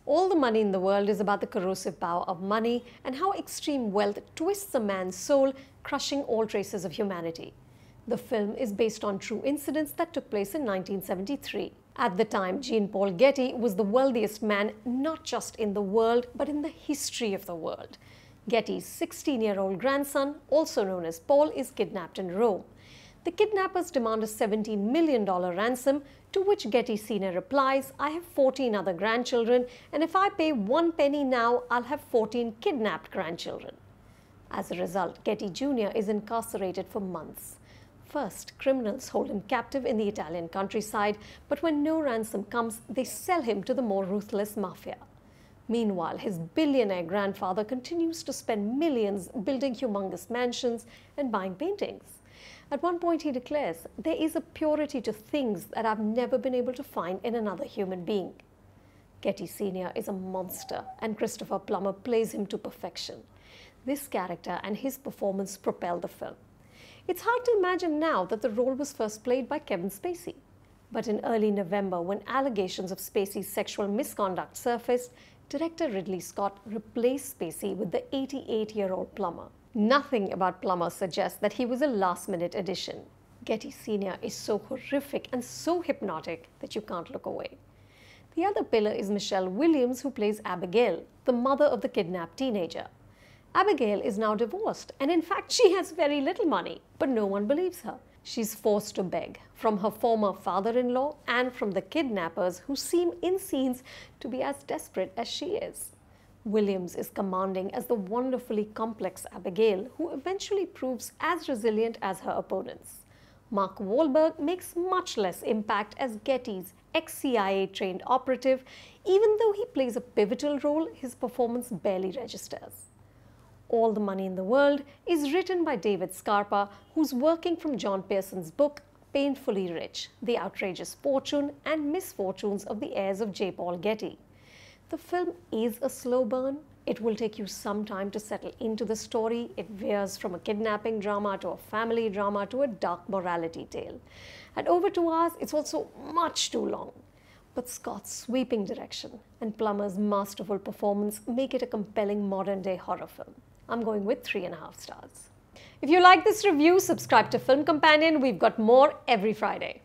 All the Money in the World is about the corrosive power of money and how extreme wealth twists a man's soul, crushing all traces of humanity. The film is based on true incidents that took place in 1973. At the time, Jean-Paul Getty was the wealthiest man not just in the world, but in the history of the world. Getty's 16-year-old grandson, also known as Paul, is kidnapped in Rome. The kidnappers demand a $17 million ransom, to which Getty Sr. replies, "I have 14 other grandchildren, and if I pay 1 penny now, I'll have 14 kidnapped grandchildren." As a result, Getty Jr. is incarcerated for months. First, criminals hold him captive in the Italian countryside, but when no ransom comes, they sell him to the more ruthless mafia. Meanwhile, his billionaire grandfather continues to spend millions building humongous mansions and buying paintings. At one point, he declares, "There is a purity to things that I've never been able to find in another human being." Getty Sr. is a monster, and Christopher Plummer plays him to perfection. This character and his performance propel the film. It's hard to imagine now that the role was first played by Kevin Spacey. But in early November, when allegations of Spacey's sexual misconduct surfaced, director Ridley Scott replaced Spacey with the 88-year-old Plummer. Nothing about Plummer suggests that he was a last-minute addition. Getty Sr. is so horrific and so hypnotic that you can't look away. The other pillar is Michelle Williams, who plays Abigail, the mother of the kidnapped teenager. Abigail is now divorced, and in fact she has very little money, but no one believes her. She's forced to beg from her former father-in-law and from the kidnappers, who seem in scenes to be as desperate as she is. Williams is commanding as the wonderfully complex Abigail, who eventually proves as resilient as her opponents. Mark Wahlberg makes much less impact as Getty's ex-CIA trained operative. Even though he plays a pivotal role, his performance barely registers. All the Money in the World is written by David Scarpa, who's working from John Pearson's book Painfully Rich: The Outrageous Fortune and Misfortunes of the Heirs of J. Paul Getty. The film is a slow burn. It will take you some time to settle into the story. It veers from a kidnapping drama to a family drama to a dark morality tale. At over 2 hours, it's also much too long. But Scott's sweeping direction and Plummer's masterful performance make it a compelling modern-day horror film. I'm going with 3.5 stars. If you like this review, subscribe to Film Companion. We've got more every Friday.